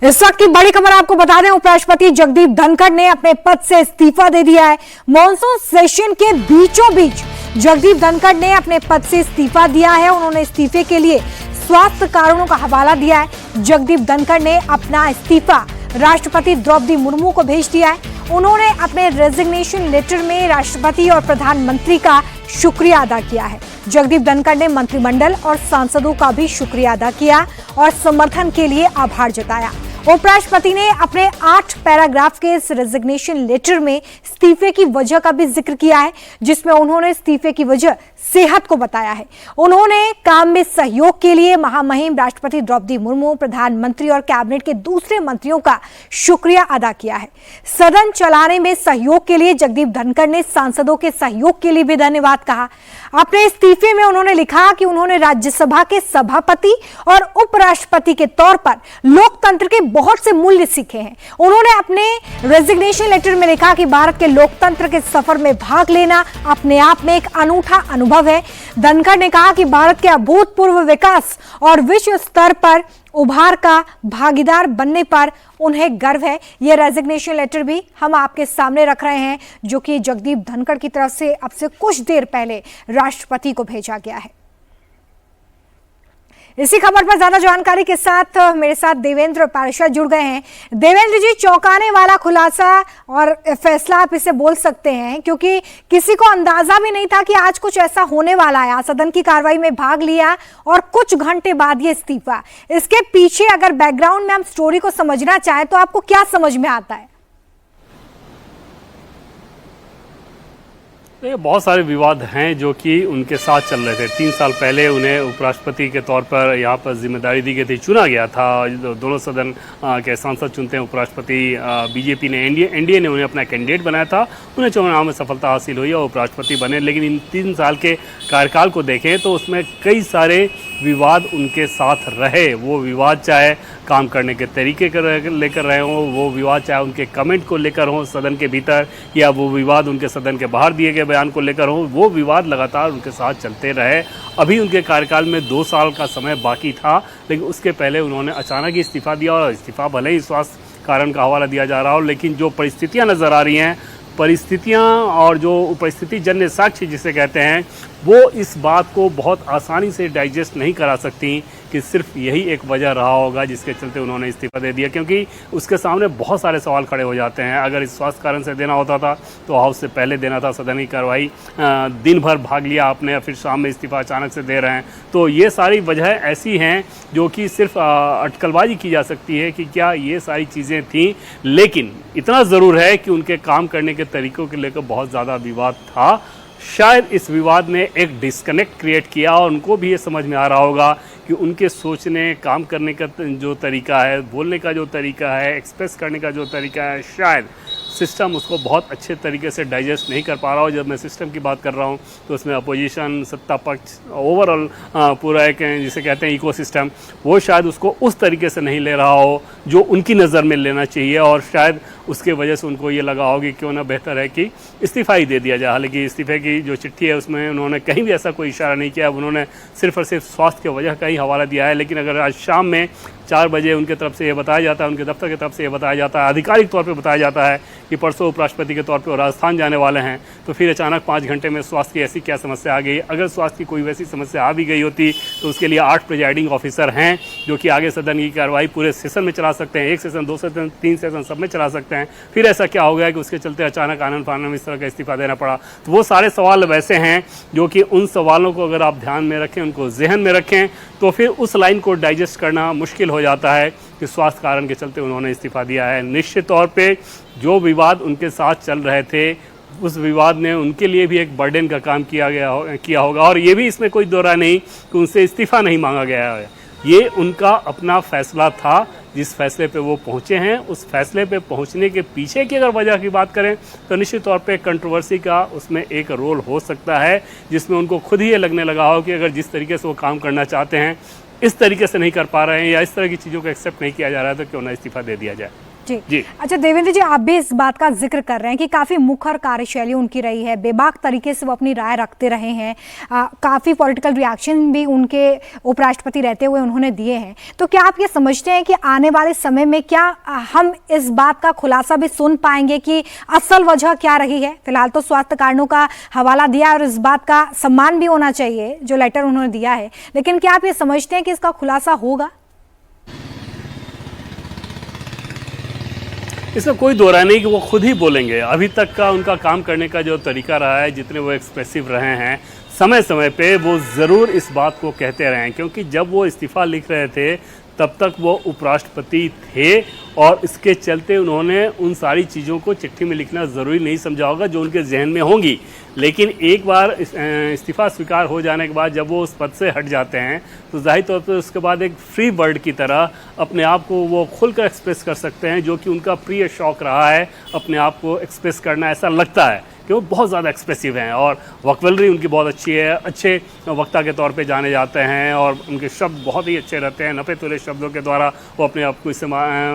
इस वक्त की बड़ी खबर आपको बता दें, उपराष्ट्रपति जगदीप धनखड़ ने अपने पद से इस्तीफा दे दिया है। मॉनसून सेशन के बीचों बीच जगदीप धनखड़ ने अपने पद से इस्तीफा दिया है। उन्होंने इस्तीफे के लिए स्वास्थ्य कारणों का हवाला दिया है। जगदीप धनखड़ ने अपना इस्तीफा राष्ट्रपति द्रौपदी मुर्मू को भेज दिया है। उन्होंने अपने रेजिग्नेशन लेटर में राष्ट्रपति और प्रधानमंत्री का शुक्रिया अदा किया है। जगदीप धनखड़ ने मंत्रिमंडल और सांसदों का भी शुक्रिया अदा किया और समर्थन के लिए आभार जताया। उपराष्ट्रपति ने अपने 8 पैराग्राफ के इस रेजिग्नेशन लेटर में इस्तीफे की वजह का भी जिक्र किया है, जिसमें उन्होंने इस्तीफे की वजह सेहत को बताया है। उन्होंने काम में सहयोग के लिए महामहिम राष्ट्रपति द्रौपदी मुर्मू, प्रधानमंत्री और कैबिनेट के दूसरे मंत्रियों का शुक्रिया अदा किया है। सदन चलाने में सहयोग के लिए जगदीप धनखड़ ने सांसदों के सहयोग के लिए भी धन्यवाद कहा। अपने इस्तीफे में उन्होंने लिखा कि उन्होंने राज्यसभा के सभापति और उपराष्ट्रपति के तौर पर लोकतंत्र के बहुत से मूल्य सीखे हैं। उन्होंने अपने रेजिग्नेशन लेटर में लिखा कि भारत के लोकतंत्र के सफर में भाग लेना अपने आप में एक अनूठा अनुभव है। धनखड़ ने कहा कि भारत के अभूतपूर्व विकास और विश्व स्तर पर उभार का भागीदार बनने पर उन्हें गर्व है। यह रेजिग्नेशन लेटर भी हम आपके सामने रख रहे हैं, जो कि जगदीप धनखड़ की तरफ से अब से कुछ देर पहले राष्ट्रपति को भेजा गया है। इसी खबर पर ज्यादा जानकारी के साथ मेरे साथ देवेंद्र पारिशद जुड़ गए हैं। देवेंद्र जी, चौंकाने वाला खुलासा और फैसला आप इसे बोल सकते हैं, क्योंकि किसी को अंदाजा भी नहीं था कि आज कुछ ऐसा होने वाला है। सदन की कार्रवाई में भाग लिया और कुछ घंटे बाद ये इस्तीफा। इसके पीछे अगर बैकग्राउंड में हम स्टोरी को समझना चाहें तो आपको क्या समझ में आता है? बहुत सारे विवाद हैं जो कि उनके साथ चल रहे थे। 3 साल पहले उन्हें उपराष्ट्रपति के तौर पर यहाँ पर जिम्मेदारी दी गई थी, चुना गया था। दोनों सदन के सांसद चुनते हैं उपराष्ट्रपति। बीजेपी ने एनडीए ने उन्हें अपना कैंडिडेट बनाया था। उन्हें चुनाव में सफलता हासिल हुई और उपराष्ट्रपति बने। लेकिन इन 3 साल के कार्यकाल को देखें तो उसमें कई सारे विवाद उनके साथ रहे। वो विवाद चाहे काम करने के तरीके लेकर रहे हों, वो विवाद चाहे उनके कमेंट को लेकर हों सदन के भीतर, या वो विवाद उनके सदन के बाहर दिए गए बयान को लेकर हों, वो विवाद लगातार उनके साथ चलते रहे। अभी उनके कार्यकाल में 2 साल का समय बाकी था, लेकिन उसके पहले उन्होंने अचानक ही इस्तीफा दिया। और इस्तीफा भले ही स्वास्थ्य कारण का हवाला दिया जा रहा हो, लेकिन जो परिस्थितियाँ नज़र आ रही हैं, परिस्थितियाँ और जो परिस्थिति जन्य साक्ष्य जिसे कहते हैं, वो इस बात को बहुत आसानी से डाइजेस्ट नहीं करा सकती कि सिर्फ यही एक वजह रहा होगा जिसके चलते उन्होंने इस्तीफा दे दिया। क्योंकि उसके सामने बहुत सारे सवाल खड़े हो जाते हैं। अगर इस स्वास्थ्य कारण से देना होता था तो हाउस से पहले देना था। सदन की कार्रवाई दिन भर भाग लिया आपने, फिर शाम में इस्तीफा अचानक से दे रहे हैं। तो ये सारी वजह ऐसी हैं जो कि सिर्फ अटकलबाजी की जा सकती है कि क्या ये सारी चीज़ें थीं। लेकिन इतना ज़रूर है कि उनके काम करने के तरीक़ों को लेकर बहुत ज़्यादा विवाद था। शायद इस विवाद ने एक डिस्कनेक्ट क्रिएट किया और उनको भी ये समझ में आ रहा होगा कि उनके सोचने, काम करने का जो तरीका है, बोलने का जो तरीका है, एक्सप्रेस करने का जो तरीका है, शायद सिस्टम उसको बहुत अच्छे तरीके से डाइजेस्ट नहीं कर पा रहा हो। जब मैं सिस्टम की बात कर रहा हूँ तो उसमें अपोजिशन, सत्ता पक्ष, ओवरऑल पूरा एक जिसे कहते हैं इकोसिस्टम, वो शायद उसको उस तरीके से नहीं ले रहा हो जो उनकी नज़र में लेना चाहिए। और शायद उसके वजह से उनको ये लगा हो कि क्यों ना बेहतर है कि इस्तीफा ही दे दिया जाए। हालांकि इस्तीफे की जो चिट्ठी है उसमें उन्होंने कहीं भी ऐसा कोई इशारा नहीं किया। उन्होंने सिर्फ और सिर्फ स्वास्थ्य की वजह का ही हवाला दिया है। लेकिन अगर आज शाम में 4 बजे उनके तरफ से ये बताया जाता है, उनके दफ्तर की तरफ से ये बताया जाता है, आधिकारिक तौर पे बताया जाता है कि परसों उपराष्ट्रपति के तौर पे राजस्थान जाने वाले हैं, तो फिर अचानक 5 घंटे में स्वास्थ्य की ऐसी क्या समस्या आ गई? अगर स्वास्थ्य की कोई वैसी समस्या आ भी गई होती तो उसके लिए 8 प्रिजाइडिंग ऑफिसर हैं जो कि आगे सदन की कार्रवाई पूरे सेशन में चला सकते हैं। 1 सेशन, 2 सेशन, 3 सेशन सब में चला सकते हैं। फिर ऐसा क्या हो गया कि उसके चलते अचानक आनंद फानन में इस तरह का इस्तीफा देना पड़ा? तो वो सारे सवाल वैसे हैं जो कि उन सवालों को अगर आप ध्यान में रखें, उनको जहन में रखें, तो फिर उस लाइन को डाइजेस्ट करना मुश्किल हो जाता है कि स्वास्थ्य कारण के चलते उन्होंने इस्तीफा दिया है। निश्चित तौर पे जो विवाद उनके साथ चल रहे थे, उस विवाद ने उनके लिए भी एक बर्डन का काम किया होगा। और ये भी इसमें कोई दो राय नहीं कि उनसे इस्तीफा नहीं मांगा गया है। ये उनका अपना फैसला था जिस फैसले पे वो पहुँचे हैं। उस फैसले पे पहुँचने के पीछे की अगर वजह की बात करें तो निश्चित तौर पे कंट्रोवर्सी का उसमें एक रोल हो सकता है, जिसमें उनको खुद ही ये लगने लगा हो कि अगर जिस तरीके से वो काम करना चाहते हैं इस तरीके से नहीं कर पा रहे हैं या इस तरह की चीज़ों को एक्सेप्ट नहीं किया जा रहा है तो क्यों ना इस्तीफा दे दिया जाए। जी। अच्छा देवेंद्र जी, आप भी इस बात का जिक्र कर रहे हैं कि काफी मुखर कार्यशैली उनकी रही है, बेबाक तरीके से वो अपनी राय रखते रहे हैं, काफी पॉलिटिकल रिएक्शन भी उनके उपराष्ट्रपति रहते हुए उन्होंने दिए हैं। तो क्या आप ये समझते हैं कि आने वाले समय में क्या हम इस बात का खुलासा भी सुन पाएंगे कि असल वजह क्या रही है? फिलहाल तो स्वास्थ्य कारणों का हवाला दिया और इस बात का सम्मान भी होना चाहिए जो लेटर उन्होंने दिया है, लेकिन क्या आप ये समझते हैं कि इसका खुलासा होगा? इसमें कोई दो राय नहीं कि वो खुद ही बोलेंगे। अभी तक का उनका काम करने का जो तरीका रहा है, जितने वो एक्सप्रेसिव रहे हैं, समय समय पे वो ज़रूर इस बात को कहते रहे हैं, क्योंकि जब वो इस्तीफ़ा लिख रहे थे तब तक वो उपराष्ट्रपति थे और इसके चलते उन्होंने उन सारी चीज़ों को चिट्ठी में लिखना ज़रूरी नहीं समझा होगा जो उनके जहन में होंगी। लेकिन एक बार इस्तीफ़ा स्वीकार हो जाने के बाद जब वो उस पद से हट जाते हैं तो जाहिर तौर पर उसके बाद एक फ्री बर्ड की तरह अपने आप को वो खुलकर एक्सप्रेस कर सकते हैं, जो कि उनका प्रिय शौक़ रहा है अपने आप को एक्सप्रेस करना। ऐसा लगता है कि वो बहुत ज़्यादा एक्सप्रेसिव हैं और वक्तवलरी उनकी बहुत अच्छी है, अच्छे वक्ता के तौर पे जाने जाते हैं और उनके शब्द बहुत ही अच्छे रहते हैं। नपे तुले शब्दों के द्वारा वो अपने आप को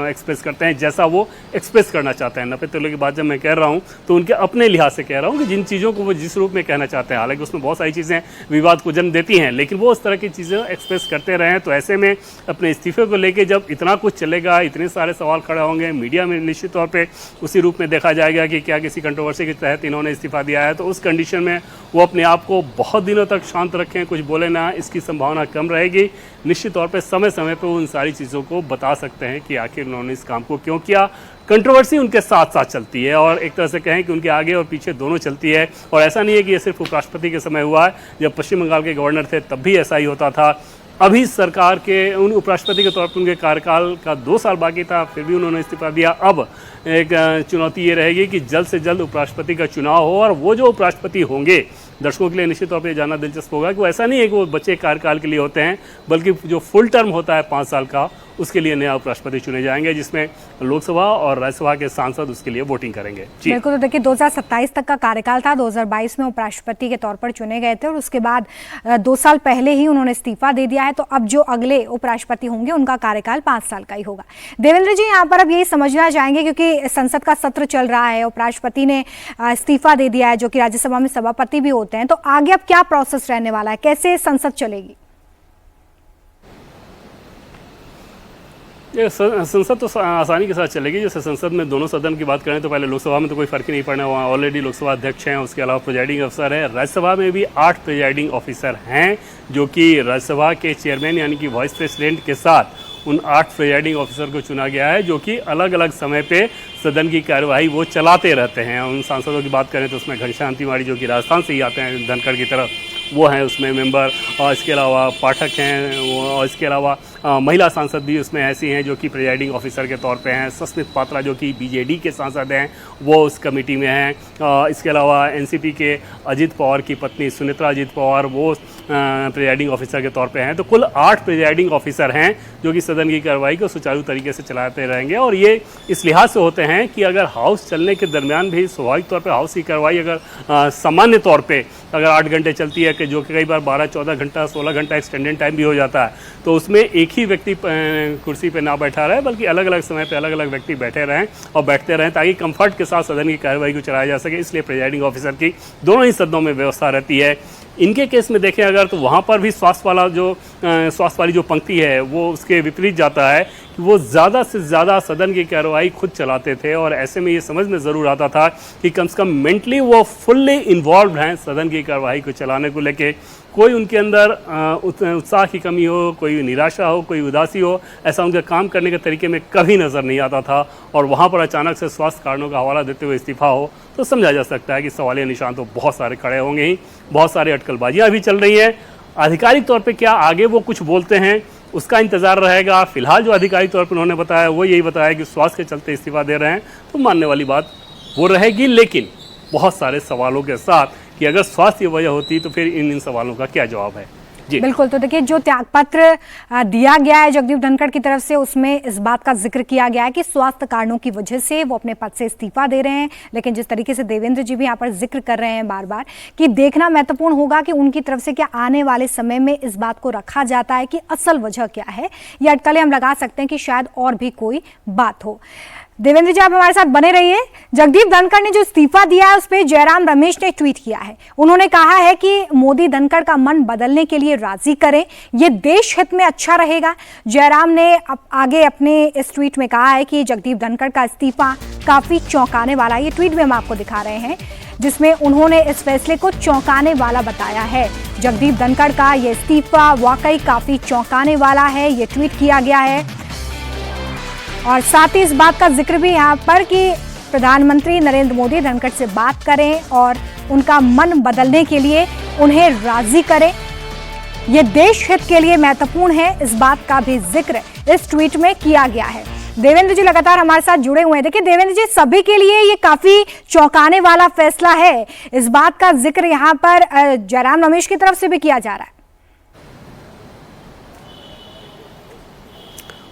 एक्सप्रेस करते हैं जैसा वो एक्सप्रेस करना चाहते हैं। नपे तुले की बात जब मैं कह रहा हूँ तो उनके अपने लिहाज से कह रहा हूँ कि जिन चीज़ों को वो जिस रूप में कहना चाहते हैं, हालांकि उसमें बहुत सारी चीज़ें विवाद को जन्म देती हैं, लेकिन वो उस तरह की चीज़ें एक्सप्रेस करते रहे हैं। तो ऐसे में अपने इस्तीफे को लेकर जब इतना कुछ चलेगा, इतने सारे सवाल खड़े होंगे, मीडिया में निश्चित तौर पर उसी रूप में देखा जाएगा कि क्या किसी कंट्रोवर्सी के तहत इन्होंने इस्तीफा दिया है। तो उस कंडीशन में वो अपने आप को बहुत दिनों तक शांत रखें, कुछ बोले ना, इसकी संभावना कम रहेगी। निश्चित तौर पे समय समय पे वो उन सारी चीज़ों को बता सकते हैं कि आखिर उन्होंने इस काम को क्यों किया। कंट्रोवर्सी उनके साथ साथ चलती है और एक तरह से कहें कि उनके आगे और पीछे दोनों चलती है। और ऐसा नहीं है कि ये सिर्फ उपराष्ट्रपति के समय हुआ है, जब पश्चिम बंगाल के गवर्नर थे तब भी ऐसा ही होता था। अभी सरकार के उन उपराष्ट्रपति के तौर पर उनके कार्यकाल का 2 साल बाकी था, फिर भी उन्होंने इस्तीफा दिया। अब एक चुनौती ये रहेगी कि जल्द से जल्द उपराष्ट्रपति का चुनाव हो और वो जो उपराष्ट्रपति होंगे, दर्शकों के लिए निश्चित तौर पे जानना दिलचस्प होगा कि वो ऐसा नहीं है कि वो बच्चे कार्यकाल के लिए होते हैं, बल्कि जो फुल टर्म होता है 5 साल का, उसके लिए नया उपराष्ट्रपति चुने जाएंगे, जिसमें लोकसभा और राज्यसभा के सांसद उसके लिए वोटिंग करेंगे। जी बिल्कुल। तो देखिए 2027 तक का कार्यकाल था, 2022 में उपराष्ट्रपति के तौर पर चुने गए थे और उसके बाद 2 साल पहले ही उन्होंने इस्तीफा दे दिया है। तो अब जो अगले उपराष्ट्रपति होंगे उनका कार्यकाल 5 साल का ही होगा। देवेंद्र जी, यहाँ पर अब यही समझना चाहेंगे, क्योंकि संसद का सत्र चल रहा है, उपराष्ट्रपति ने इस्तीफा दे दिया है जो कि राज्यसभा में सभापति भी होते हैं, तो आगे अब क्या प्रोसेस रहने वाला है, कैसे संसद चलेगी? ये संसद तो आसानी के साथ चलेगी। जैसे संसद में दोनों सदन की बात करें तो पहले लोकसभा में तो कोई फर्क ही नहीं पड़ना, वहाँ ऑलरेडी लोकसभा अध्यक्ष हैं, उसके अलावा प्रिजाइडिंग अफसर है। राज्यसभा में भी 8 प्रिजाइडिंग ऑफिसर हैं, जो कि राज्यसभा के चेयरमैन यानी कि वाइस प्रेसिडेंट के साथ उन 8 प्रिजाइडिंग ऑफिसर को चुना गया है, जो कि अलग अलग समय पे सदन की कार्यवाही वो चलाते रहते हैं। उन सांसदों की बात करें तो उसमें घनश्याम तिवारी जो कि राजस्थान से ही आते हैं धनखड़ की तरफ, वो हैं उसमें मेंबर, और इसके अलावा पाठक हैं, और इसके अलावा महिला सांसद भी उसमें ऐसी हैं जो कि प्रिजाइडिंग ऑफिसर के तौर पे हैं। सस्मित पात्रा जो कि बीजेडी के सांसद हैं, वो उस कमेटी में हैं। इसके अलावा एनसीपी के अजित पवार की पत्नी सुनेत्रा अजित पवार, वो प्रिजाइडिंग ऑफिसर के तौर पे हैं। तो कुल 8 प्रिजाइडिंग ऑफिसर हैं जो कि सदन की कार्रवाई को सुचारू तरीके से चलाते रहेंगे। और ये इस लिहाज से होते हैं कि अगर हाउस चलने के दरमियान भी स्वाभाविक तौर पर हाउस की कार्रवाई अगर सामान्य तौर पर अगर 8 घंटे चलती है, कि जो कि कई बार 12-14 घंटा 16 घंटा एक्सटेंडेड टाइम भी हो जाता है, तो उसमें एक ही व्यक्ति कुर्सी पे ना बैठा रहे, बल्कि अलग अलग समय पे अलग अलग व्यक्ति बैठे रहें और बैठते रहें, ताकि कंफर्ट के साथ सदन की कार्रवाई को चलाया जा सके। इसलिए प्रिजाइडिंग ऑफिसर की दोनों ही सदनों में व्यवस्था रहती है। इनके केस में देखें अगर, तो वहाँ पर भी स्वास्थ्य वाली जो पंक्ति है वो उसके विपरीत जाता है कि वो ज़्यादा से ज़्यादा सदन की कार्रवाई खुद चलाते थे। और ऐसे में ये समझ में ज़रूर आता था कि कम से कम मेंटली वो फुल्ली इन्वॉल्व हैं सदन की कार्रवाई को चलाने को लेके। कोई उनके अंदर उत्साह की कमी हो, कोई निराशा हो, कोई उदासी हो, ऐसा उनके काम करने के तरीके में कभी नज़र नहीं आता था। और वहाँ पर अचानक से स्वास्थ्य कारणों का हवाला देते हुए इस्तीफा हो तो समझा जा सकता है कि सवालिया निशान तो बहुत सारे खड़े होंगे ही, बहुत सारी अटकलबाजियाँ भी चल रही हैं। आधिकारिक तौर पे क्या आगे वो कुछ बोलते हैं उसका इंतज़ार रहेगा। फिलहाल जो आधिकारिक तौर पर उन्होंने बताया वो यही बताया कि स्वास्थ्य के चलते इस्तीफा दे रहे हैं, तो मानने वाली बात वो रहेगी, लेकिन बहुत सारे सवालों के साथ कि अगर स्वास्थ्य वजह होती तो फिर इन सवालों का क्या जवाब है। जी बिल्कुल। तो देखिए जो त्यागपत्र दिया गया है जगदीप धनखड़ की तरफ से, उसमें इस बात का जिक्र किया गया है कि स्वास्थ्य कारणों की वजह से वो अपने पद से इस्तीफा दे रहे हैं। लेकिन जिस तरीके से देवेंद्र जी भी यहाँ पर जिक्र कर रहे हैं बार बार कि देखना महत्वपूर्ण होगा कि उनकी तरफ से क्या आने वाले समय में इस बात को रखा जाता है कि असल वजह क्या है, या अटकलें हम लगा सकते हैं कि शायद और भी कोई बात हो। देवेंद्र जी, आप हमारे साथ बने रहिए। जगदीप धनखड़ ने जो इस्तीफा दिया है उस पर जयराम रमेश ने ट्वीट किया है। उन्होंने कहा है कि मोदी धनखड़ का मन बदलने के लिए राजी करें, ये देश हित में अच्छा रहेगा। जयराम ने आगे अपने इस ट्वीट में कहा है कि जगदीप धनखड़ का इस्तीफा काफी चौंकाने वाला है। ये ट्वीट भी हम आपको दिखा रहे हैं जिसमें उन्होंने इस फैसले को चौंकाने वाला बताया है। जगदीप धनखड़ का ये इस्तीफा वाकई काफी चौंकाने वाला है, ये ट्वीट किया गया है। और साथ ही इस बात का जिक्र भी यहाँ पर कि प्रधानमंत्री नरेंद्र मोदी धनखड़ से बात करें और उनका मन बदलने के लिए उन्हें राजी करें, ये देश हित के लिए महत्वपूर्ण है। इस बात का भी जिक्र इस ट्वीट में किया गया है। देवेंद्र जी लगातार हमारे साथ जुड़े हुए हैं। देखिए देवेंद्र जी, सभी के लिए ये काफी चौंकाने वाला फैसला है। इस बात का जिक्र यहाँ पर जयराम रमेश की तरफ से भी किया जा रहा है।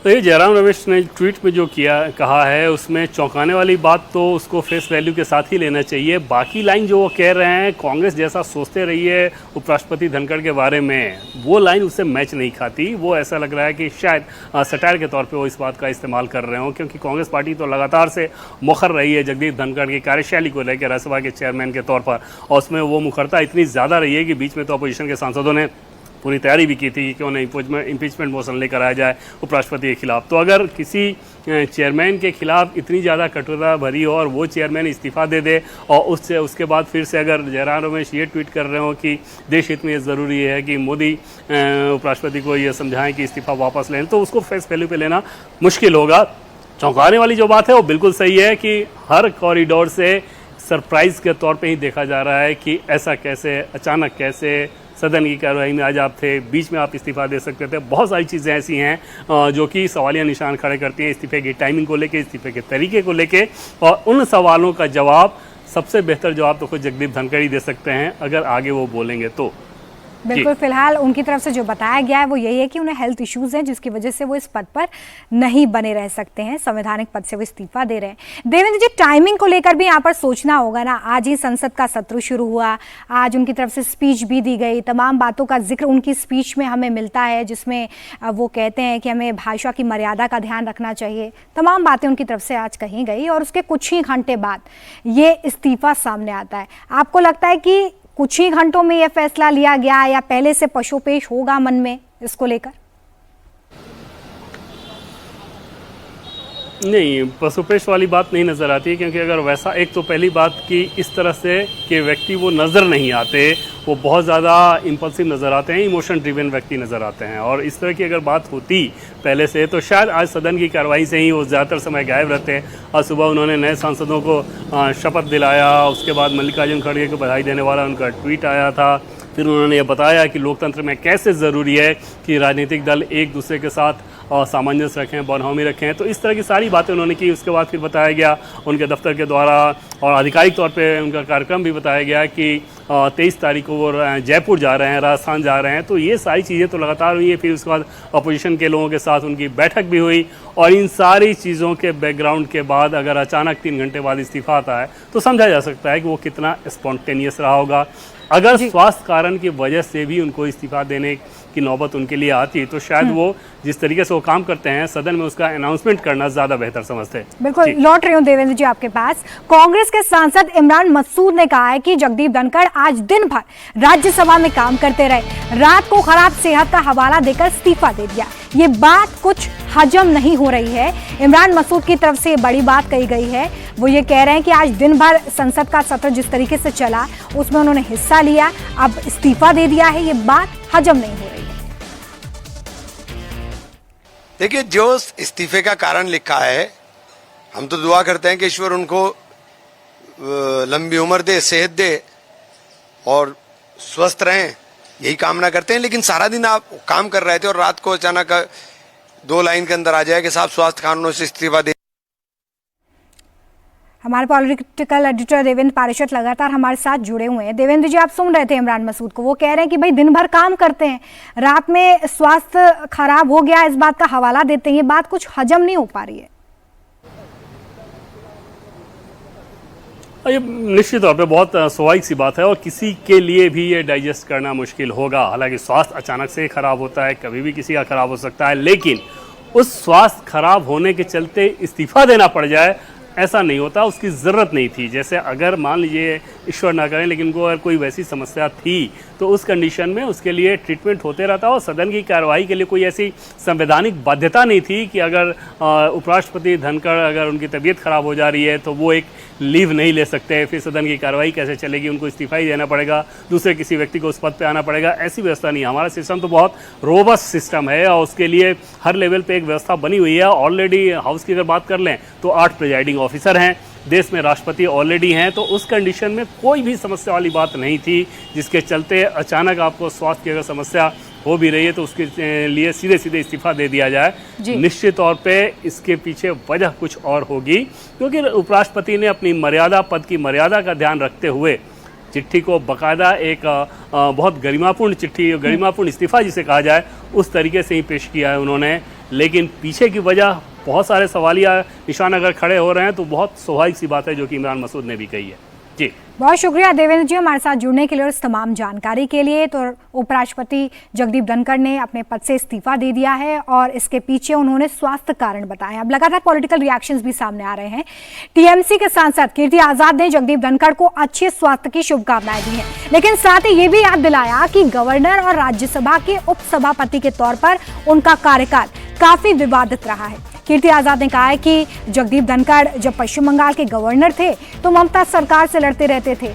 तो ये जयराम रमेश ने ट्वीट में जो कहा है उसमें चौंकाने वाली बात तो उसको फेस वैल्यू के साथ ही लेना चाहिए। बाकी लाइन जो वो कह रहे हैं, कांग्रेस जैसा सोचते रही है उपराष्ट्रपति धनखड़ के बारे में, वो लाइन उससे मैच नहीं खाती। वो ऐसा लग रहा है कि शायद सटायर के तौर पे वो इस बात का इस्तेमाल कर रहे हो, क्योंकि कांग्रेस पार्टी तो लगातार से मुखर रही है जगदीप धनखड़ की कार्यशैली को लेकर राज्यसभा के चेयरमैन के तौर पर, और उसमें वो मुखरता इतनी ज़्यादा रही है कि बीच में तो अपोजिशन के सांसदों ने पूरी तैयारी भी की थी कि क्यों नहीं इम्पीचमेंट मोशन लेकर आया जाए उपराष्ट्रपति के खिलाफ। तो अगर किसी चेयरमैन के खिलाफ इतनी ज़्यादा कटुता भरी हो और वो चेयरमैन इस्तीफा दे दे और उसके बाद फिर से अगर जयराम रमेश ये ट्वीट कर रहे हो कि देश हित में ये ज़रूरी है कि मोदी उपराष्ट्रपति को ये समझाएं कि इस्तीफा वापस लें, तो उसको फेस वैल्यू पे लेना मुश्किल होगा। चौंकाने वाली जो बात है वो बिल्कुल सही है कि हर कॉरिडोर से सरप्राइज़ के तौर पर ही देखा जा रहा है कि ऐसा कैसे, अचानक कैसे सदन की कार्रवाई में आज आप थे, बीच में आप इस्तीफा दे सकते थे। बहुत सारी चीज़ें ऐसी हैं जो कि सवालिया निशान खड़े करती हैं इस्तीफे की टाइमिंग को लेके, इस्तीफे के तरीके को लेके, और उन सवालों का जवाब, सबसे बेहतर जवाब तो खुद जगदीप धनखड़ ही दे सकते हैं अगर आगे वो बोलेंगे तो। बिल्कुल, फिलहाल उनकी तरफ से जो बताया गया है वो यही है कि उन्हें हेल्थ इश्यूज हैं जिसकी वजह से वो इस पद पर नहीं बने रह सकते हैं, संवैधानिक पद से वो इस्तीफा दे रहे हैं। देवेंद्र जी, टाइमिंग को लेकर भी यहाँ पर सोचना होगा ना। आज ही संसद का सत्र शुरू हुआ, आज उनकी तरफ से स्पीच भी दी गई, तमाम बातों का जिक्र उनकी स्पीच में हमें मिलता है जिसमें वो कहते हैं कि हमें भाषा की मर्यादा का ध्यान रखना चाहिए। तमाम बातें उनकी तरफ से आज कही गई और उसके कुछ ही घंटे बाद ये इस्तीफा सामने आता है। आपको लगता है कि कुछ ही घंटों में यह फैसला लिया गया या पहले से पशुपेश होगा मन में इसको लेकर? नहीं, पशुपेश वाली बात नहीं नज़र आती, क्योंकि अगर वैसा, एक तो पहली बात कि इस तरह से कि व्यक्ति वो नज़र नहीं आते, वो बहुत ज़्यादा इम्पल्सिव नज़र आते हैं, इमोशन ड्रिवन व्यक्ति नज़र आते हैं। और इस तरह की अगर बात होती पहले से तो शायद आज सदन की कार्रवाई से ही वो ज़्यादातर समय गायब रहते हैं। और सुबह उन्होंने नए सांसदों को शपथ दिलाया, उसके बाद मल्लिकार्जुन खड़गे को बधाई देने वाला उनका ट्वीट आया था। फिर उन्होंने ये बताया कि लोकतंत्र में कैसे ज़रूरी है कि राजनीतिक दल एक दूसरे के साथ सामंजस्य रखें, बनहमी रखें। तो इस तरह की सारी बातें उन्होंने की। उसके बाद फिर बताया गया उनके दफ्तर के द्वारा और आधिकारिक तौर पे उनका कार्यक्रम भी बताया गया कि 23 तारीख को वो जयपुर जा रहे हैं, राजस्थान जा रहे हैं। तो ये सारी चीज़ें तो लगातार हुई है। फिर उसके बाद अपोजिशन के लोगों के साथ उनकी बैठक भी हुई, और इन सारी चीज़ों के बैकग्राउंड के बाद अगर अचानक 3 घंटे बाद इस्तीफा आता है तो समझा जा सकता है कि वो कितना स्पॉन्टेनियस रहा होगा। अगर स्वास्थ्य कारण की वजह से भी उनको इस्तीफा देने की नौबत उनके लिए आती तो शायद वो जिस तरीके से वो काम करते हैं सदन में उसका अनाउंसमेंट करना ज्यादा बेहतर समझते हैं। बिल्कुल, लौट रही हूँ देवेंद्र जी आपके पास। कांग्रेस के सांसद इमरान मसूद ने कहा है कि जगदीप धनखड़ आज दिन भर राज्यसभा में काम करते रहे, रात को खराब सेहत का हवाला देकर इस्तीफा दे दिया। ये बात कुछ हजम नहीं हो रही है। इमरान मसूद की तरफ से बड़ी बात कही गई है। वो ये कह रहे हैं कि आज दिन भर संसद का सत्र जिस तरीके से चला उसमें उन्होंने हिस्सा लिया, अब इस्तीफा दे दिया है, ये बात हजम नहीं हो रही है। देखिए, जो इस्तीफे का कारण लिखा है, हम तो दुआ करते हैं कि ईश्वर उनको लंबी उम्र दे, सेहत दे और स्वस्थ रहें, यही कामना करते हैं। लेकिन सारा दिन आप काम कर रहे थे और रात को अचानक 2 लाइन के अंदर आ जाए कि साहब स्वास्थ्य कारणों से इस्तीफा दे। हमारे पॉलिटिकल एडिटर देवेंद्र पारिशद लगातार हमारे साथ जुड़े हुए हैं। देवेंद्र जी, आप सुन रहे थे इमरान मसूद को, वो कह रहे हैं कि भाई दिन भर काम करते हैं, रात में स्वास्थ्य खराब हो गया, इस बात का हवाला देते हैं। ये बात कुछ हजम नहीं हो पा रही है। ये निश्चित तौर पे बहुत स्वाभाविक सी बात है और किसी के लिए भी ये डाइजेस्ट करना मुश्किल होगा। हालांकि स्वास्थ्य अचानक से खराब होता है, कभी भी किसी का खराब हो सकता है, लेकिन उस स्वास्थ्य खराब होने के चलते इस्तीफा देना पड़ जाए, ऐसा नहीं होता। उसकी ज़रूरत नहीं थी। जैसे अगर मान लीजिए ईश्वर ना करें, लेकिन उनको अगर कोई वैसी समस्या थी तो उस कंडीशन में उसके लिए ट्रीटमेंट होते रहता और सदन की कार्यवाही के लिए कोई ऐसी संवैधानिक बाध्यता नहीं थी कि अगर उपराष्ट्रपति धनखड़ अगर उनकी तबीयत खराब हो जा रही है तो वो एक लीव नहीं ले सकते, फिर सदन की कार्यवाही कैसे चलेगी, उनको इस्तीफा ही देना पड़ेगा, दूसरे किसी व्यक्ति को उस पद पे आना पड़ेगा, ऐसी व्यवस्था नहीं है। हमारा सिस्टम तो बहुत रोबस्ट सिस्टम है और उसके लिए हर लेवल पे एक व्यवस्था बनी हुई है। ऑलरेडी हाउस की अगर बात कर लें तो 8 प्रिजाइडिंग ऑफिसर हैं, देश में राष्ट्रपति ऑलरेडी हैं, तो उस कंडीशन में कोई भी समस्या वाली बात नहीं थी जिसके चलते अचानक आपको स्वास्थ्य की अगर समस्या हो भी रही है तो उसके लिए सीधे सीधे इस्तीफा दे दिया जाए। निश्चित तौर पे इसके पीछे वजह कुछ और होगी, क्योंकि उपराष्ट्रपति ने अपनी मर्यादा, पद की मर्यादा का ध्यान रखते हुए चिट्ठी को बकायदा एक बहुत गरिमापूर्ण चिट्ठी, गरिमापूर्ण इस्तीफा जिसे कहा जाए, उस तरीके से ही पेश किया है उन्होंने। लेकिन पीछे की वजह बहुत सारे सवालिया निशान अगर खड़े हो रहे हैं तो बहुत स्वाभाविक सी बात है जो कि इमरान मसूद ने भी कही है। जी बहुत शुक्रिया देवेंद्र जी हमारे साथ जुड़ने के लिए और इस तमाम जानकारी के लिए। तो उपराष्ट्रपति जगदीप धनखड़ ने अपने पद से इस्तीफा दे दिया है और इसके पीछे उन्होंने स्वास्थ्य कारण बताए। अब लगातार पॉलिटिकल रिएक्शंस भी सामने आ रहे हैं। टीएमसी के सांसद कीर्ति आजाद ने जगदीप धनखड़ को अच्छे स्वास्थ्य की शुभकामनाएं दी हैं, लेकिन साथ ही ये भी याद दिलाया कि गवर्नर और राज्यसभा के उपसभापति के तौर पर उनका कार्यकाल काफी विवादित रहा है। कीर्ति आजाद ने कहा है कि जगदीप धनखड़ जब पश्चिम बंगाल के गवर्नर थे तो ममता सरकार से लड़ते रहते थे,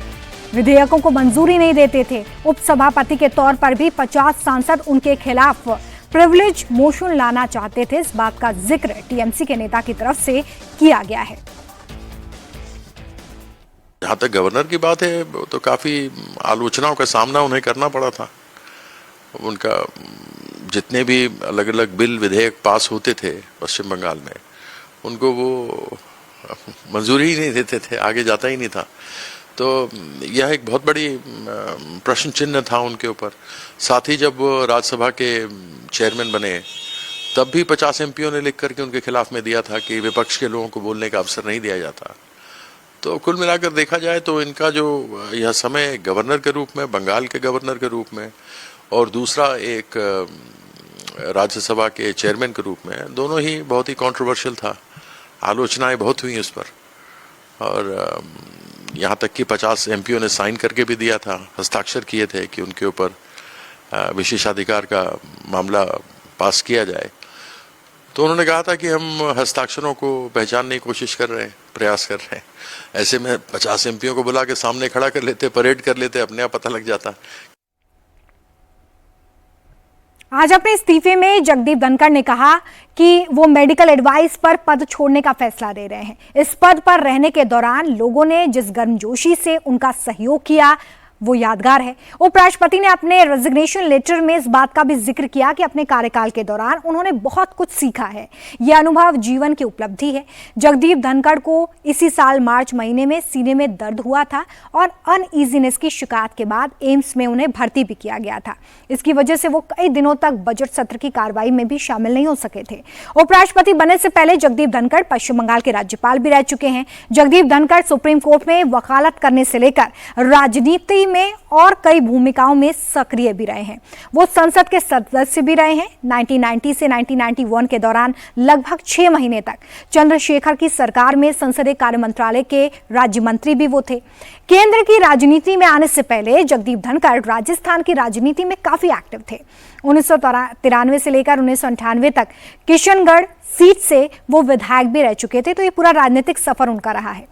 विधेयकों को मंजूरी नहीं देते थे। उपसभापति के तौर पर भी 50 सांसद उनके खिलाफ प्रिविलेज मोशन लाना चाहते थे। इस बात का जिक्र टीएमसी के नेता की तरफ से किया गया है। जहां तक गवर्नर की बात है तो काफी आलोचनाओं का सामना उन्हें करना पड़ा था। उनका जितने भी अलग अलग बिल विधेयक पास होते थे पश्चिम बंगाल में, उनको वो मंजूरी ही नहीं देते थे, आगे जाता ही नहीं था। तो यह एक बहुत बड़ी प्रश्न चिन्ह था उनके ऊपर। साथ ही जब वो राज्यसभा के चेयरमैन बने तब भी 50 एमपीओ ने लिख करके उनके खिलाफ में दिया था कि विपक्ष के लोगों को बोलने का अवसर नहीं दिया जाता। तो कुल मिलाकर देखा जाए तो इनका जो यह समय गवर्नर के रूप में, बंगाल के गवर्नर के रूप में, और दूसरा एक राज्यसभा के चेयरमैन के रूप में, दोनों ही बहुत ही कंट्रोवर्शियल था। आलोचनाएं बहुत हुई उस पर, और यहाँ तक कि 50 एमपीओ ने साइन करके भी दिया था, हस्ताक्षर किए थे कि उनके ऊपर विशेषाधिकार का मामला पास किया जाए। तो उन्होंने कहा था कि हम हस्ताक्षरों को पहचानने की कोशिश कर रहे हैं, प्रयास कर रहे हैं। ऐसे में 50 एमपीओ को बुला के सामने खड़ा कर लेते, परेड कर लेते, अपने आप पता लग जाता। आज अपने इस्तीफे में जगदीप धनखड़ ने कहा कि वो मेडिकल एडवाइस पर पद छोड़ने का फैसला ले रहे हैं। इस पद पर रहने के दौरान लोगों ने जिस गर्मजोशी से उनका सहयोग किया वो यादगार है। उपराष्ट्रपति ने अपने रेजिग्नेशन लेटर में इस बात का भी जिक्र किया कि अपने कार्यकाल के दौरान उन्होंने बहुत कुछ सीखा है। यह अनुभव जीवन की उपलब्धि है। जगदीप धनखड़ को इसी साल मार्च महीने में सीने में दर्द हुआ था और अनईजीनेस की शिकायत के बाद एम्स में उन्हें भर्ती भी किया गया था। इसकी वजह से वो कई दिनों तक बजट सत्र की कार्रवाई में भी शामिल नहीं हो सके थे। उपराष्ट्रपति बनने से पहले जगदीप धनखड़ पश्चिम बंगाल के राज्यपाल भी रह चुके हैं। जगदीप धनखड़ सुप्रीम कोर्ट में वकालत करने से लेकर राजनीति में और कई भूमिकाओं में सक्रिय भी रहे हैं। वो संसद के सदस्य भी रहे हैं। 1990 से 1991 के दौरान लगभग 6 महीने तक चंद्रशेखर की सरकार में संसदीय कार्य मंत्रालय के राज्य मंत्री भी वो थे। केंद्र की राजनीति में आने से पहले जगदीप धनखड़ राजस्थान की राजनीति में काफी एक्टिव थे। 1993 से लेकर 1998 तक किशनगढ़ सीट से वो विधायक भी रह चुके थे। तो ये पूरा राजनीतिक सफर उनका रहा है।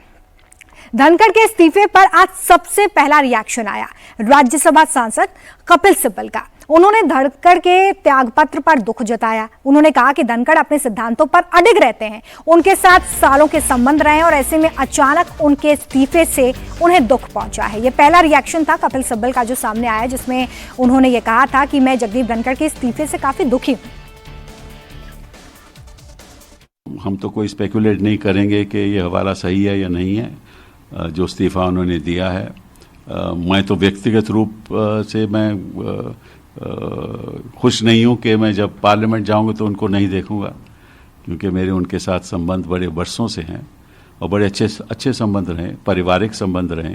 धनखड़ के इस्तीफे पर आज सबसे पहला रिएक्शन आया राज्यसभा सांसद कपिल सिब्बल का। उन्होंने धनखड़ के त्यागपत्र पर दुख जताया। उन्होंने कहा कि धनखड़ अपने सिद्धांतों पर अडिग रहते हैं, उनके साथ सालों के संबंध रहे और ऐसे में अचानक उनके इस्तीफे से उन्हें दुख पहुंचा है। ये पहला रिएक्शन था कपिल सिब्बल का जो सामने आया, जिसमें उन्होंने ये कहा था कि मैं जगदीप धनखड़ के इस्तीफे से काफी दुखी हूं। हम तो कोई स्पेकुलेट नहीं करेंगे कि ये हवाला सही है या नहीं है जो इस्तीफ़ा उन्होंने दिया है। मैं तो व्यक्तिगत रूप से मैं खुश नहीं हूँ कि मैं जब पार्लियामेंट जाऊँगा तो उनको नहीं देखूँगा, क्योंकि मेरे उनके साथ संबंध बड़े वर्षों से हैं और बड़े अच्छे संबंध रहे, पारिवारिक संबंध रहे।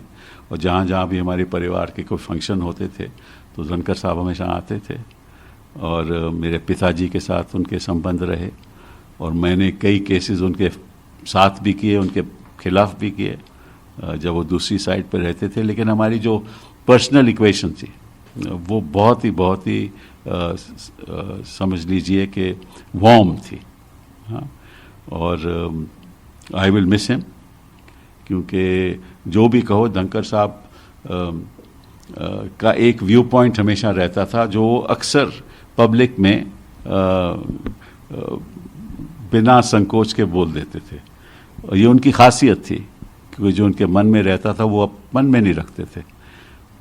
और जहाँ जहाँ भी हमारे परिवार के कोई फंक्शन होते थे तो धनखड़ साहब हमेशा आते थे और मेरे पिताजी के साथ उनके संबंध रहे। और मैंने कई केसेस उनके साथ भी किए, उनके खिलाफ भी किए जब वो दूसरी साइड पर रहते थे। लेकिन हमारी जो पर्सनल इक्वेशन थी वो बहुत ही समझ लीजिए कि वार्म थी। हाँ, और आई विल मिस हिम, क्योंकि जो भी कहो धनखड़ साहब का एक व्यू पॉइंट हमेशा रहता था जो अक्सर पब्लिक में बिना संकोच के बोल देते थे। और ये उनकी खासियत थी, क्योंकि जो उनके मन में रहता था वो मन में नहीं रखते थे,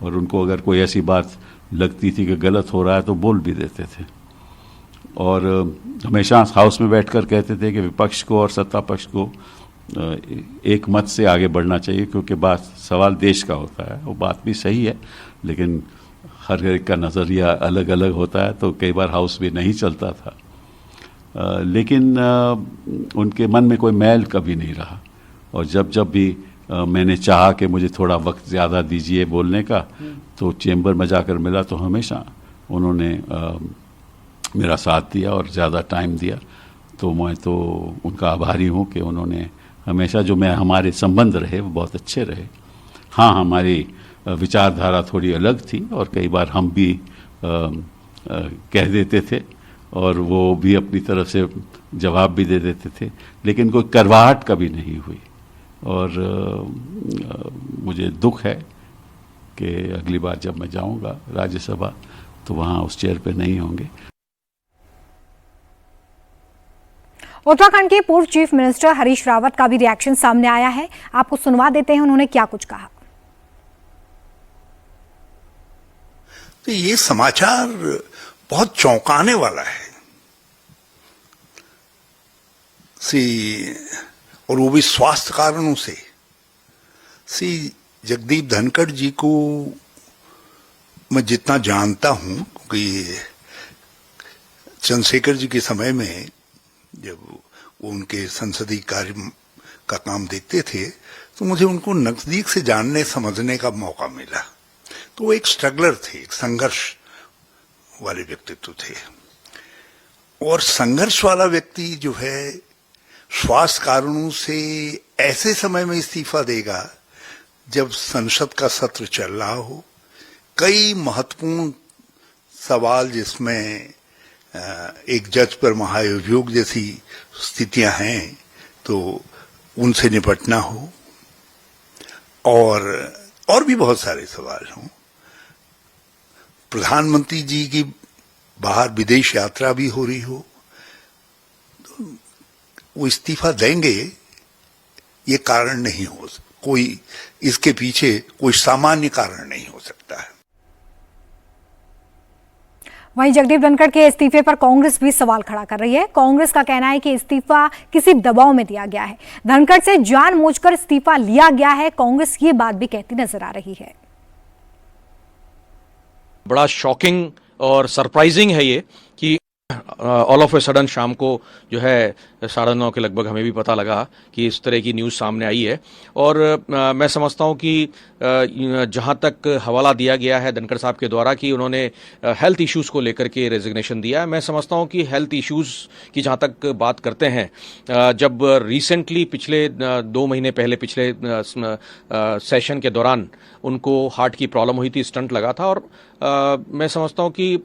और उनको अगर कोई ऐसी बात लगती थी कि गलत हो रहा है तो बोल भी देते थे। और हमेशा हाउस में बैठकर कहते थे कि विपक्ष को और सत्ता पक्ष को एक मत से आगे बढ़ना चाहिए, क्योंकि बात सवाल देश का होता है। वो बात भी सही है, लेकिन हर एक का नज़रिया अलग अलग होता है, तो कई बार हाउस भी नहीं चलता था। लेकिन उनके मन में कोई मैल कभी नहीं रहा, और जब भी मैंने चाहा कि मुझे थोड़ा वक्त ज़्यादा दीजिए बोलने का, तो चेंबर में जाकर मिला तो हमेशा उन्होंने मेरा साथ दिया और ज़्यादा टाइम दिया। तो मैं तो उनका आभारी हूँ कि उन्होंने हमेशा जो मैं हमारे संबंध रहे वो बहुत अच्छे रहे। हाँ, हमारी विचारधारा थोड़ी अलग थी और कई बार हम भी कह देते थे और वो भी अपनी तरफ से जवाब भी दे देते थे, लेकिन कोई करवाहट कभी नहीं हुई। और मुझे दुख है कि अगली बार जब मैं जाऊंगा राज्यसभा तो वहाँ उस चेयर पे नहीं होंगे। उत्तराखंड के पूर्व चीफ मिनिस्टर हरीश रावत का भी रिएक्शन सामने आया है, आपको सुनवा देते हैं उन्होंने क्या कुछ कहा। तो ये समाचार बहुत चौंकाने वाला है और वो भी स्वास्थ्य कारणों से। जगदीप धनखड़ जी को मैं जितना जानता हूं, क्योंकि चंद्रशेखर जी के समय में जब वो उनके संसदीय कार्य का काम देखते थे तो मुझे उनको नजदीक से जानने समझने का मौका मिला। तो वो एक स्ट्रगलर थे, एक संघर्ष वाले व्यक्तित्व थे, और संघर्ष वाला व्यक्ति जो है स्वास्थ्य कारणों से ऐसे समय में इस्तीफा देगा जब संसद का सत्र चल रहा हो, कई महत्वपूर्ण सवाल जिसमें एक जज पर महाअभियोग जैसी स्थितियां हैं तो उनसे निपटना हो, और भी बहुत सारे सवाल हों। प्रधानमंत्री जी की बाहर विदेश यात्रा भी हो रही हो, तो वो इस्तीफा देंगे ये कारण नहीं हो, कोई इसके पीछे कोई सामान्य कारण नहीं हो सकता है। वहीं जगदीप धनखड़ के इस्तीफे पर कांग्रेस भी सवाल खड़ा कर रही है। कांग्रेस का कहना है कि इस्तीफा किसी दबाव में दिया गया है, धनखड़ से जानबूझकर इस्तीफा लिया गया है। कांग्रेस ये बात भी कहती नजर आ रही है। बड़ा शॉकिंग और सरप्राइजिंग है ये कि ऑल ऑफ ए सडन शाम को जो है 9:30 के लगभग हमें भी पता लगा कि इस तरह की न्यूज़ सामने आई है। और मैं समझता हूं कि जहां तक हवाला दिया गया है धनखड़ साहब के द्वारा कि उन्होंने हेल्थ इश्यूज़ को लेकर के रेजिग्नेशन दिया है, मैं समझता हूं कि हेल्थ इश्यूज़ की जहां तक बात करते हैं, जब रिसेंटली पिछले 2 महीने पहले पिछले सेशन के दौरान उनको हार्ट की प्रॉब्लम हुई थी, स्टंट लगा था, और मैं समझता हूं कि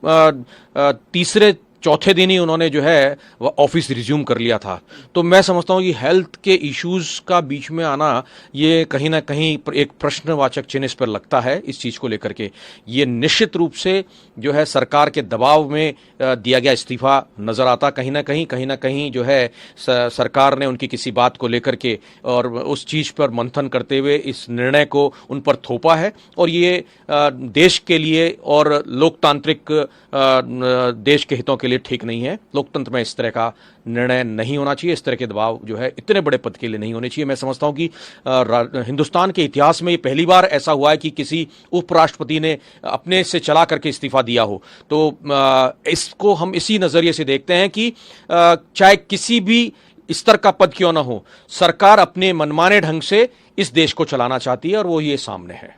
तीसरे चौथे दिन ही उन्होंने जो है वह ऑफिस रिज्यूम कर लिया था। तो मैं समझता हूं कि हेल्थ के इश्यूज का बीच में आना ये कहीं ना कहीं एक प्रश्नवाचक चिन्ह इस पर लगता है। इस चीज को लेकर के ये निश्चित रूप से जो है सरकार के दबाव में दिया गया इस्तीफा नजर आता। कहीं ना कहीं जो है सरकार ने उनकी किसी बात को लेकर के और उस चीज पर मंथन करते हुए इस निर्णय को उन पर थोपा है, और ये देश के लिए और लोकतांत्रिक देश के हितों के लिए ठीक नहीं है। लोकतंत्र में इस तरह का निर्णय नहीं होना चाहिए, इस तरह के दबाव जो है इतने बड़े पद के लिए नहीं होने चाहिए। मैं समझता हूं कि हिंदुस्तान के इतिहास में ये पहली बार ऐसा हुआ है कि किसी उपराष्ट्रपति ने अपने से चला करके इस्तीफा दिया हो। तो इसको हम इसी नजरिए से देखते हैं कि चाहे किसी भी स्तर का पद क्यों ना हो, सरकार अपने मनमाने ढंग से इस देश को चलाना चाहती है, और वो ये सामने है।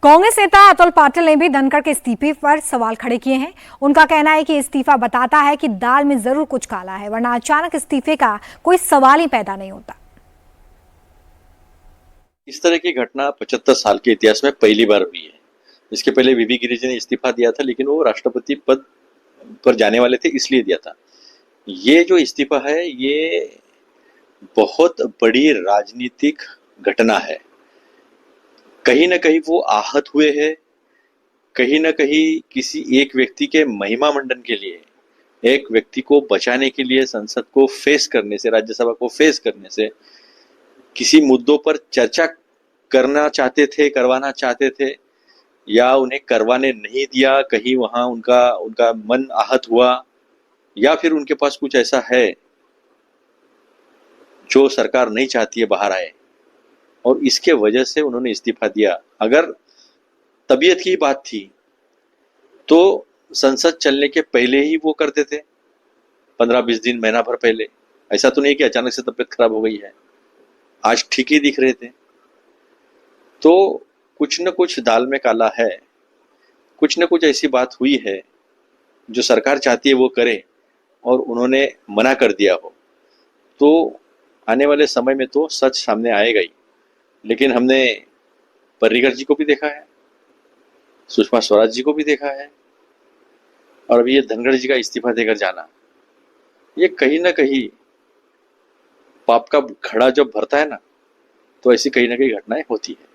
कांग्रेस नेता अतुल पाटिल ने भी धनखड़ के इस्तीफे पर सवाल खड़े किए हैं। उनका कहना है कि इस्तीफा बताता है कि दाल में जरूर कुछ काला है, वरना अचानक इस्तीफे का कोई सवाल ही पैदा नहीं होता। इस तरह की घटना 75 साल के इतिहास में पहली बार हुई है। इसके पहले वीवी गिरिजी ने इस्तीफा दिया था, लेकिन वो राष्ट्रपति पद पर जाने वाले थे इसलिए दिया था। ये जो इस्तीफा है ये बहुत बड़ी राजनीतिक घटना है। कहीं ना कहीं वो आहत हुए हैं, कहीं ना कहीं किसी एक व्यक्ति के महिमा मंडन के लिए, एक व्यक्ति को बचाने के लिए संसद को फेस करने से, राज्यसभा को फेस करने से किसी मुद्दों पर चर्चा करना चाहते थे, करवाना चाहते थे, या उन्हें करवाने नहीं दिया, कहीं वहां उनका मन आहत हुआ, या फिर उनके पास कुछ ऐसा है जो सरकार नहीं चाहती है बाहर आए और इसके वजह से उन्होंने इस्तीफा दिया। अगर तबीयत की बात थी तो संसद चलने के पहले ही वो करते थे, 15-20 दिन, महीना भर पहले। ऐसा तो नहीं कि अचानक से तबीयत खराब हो गई है, आज ठीक ही दिख रहे थे। तो कुछ न कुछ दाल में काला है, कुछ न कुछ ऐसी बात हुई है जो सरकार चाहती है वो करे और उन्होंने मना कर दिया हो। तो आने वाले समय में तो सच सामने आएगा ही। लेकिन हमने पर्रिकर जी को भी देखा है, सुषमा स्वराज जी को भी देखा है, और अभी ये धनखड़ जी का इस्तीफा देकर जाना, ये कहीं ना कहीं पाप का घड़ा जब भरता है ना, तो ऐसी कहीं ना कहीं घटनाएं होती है।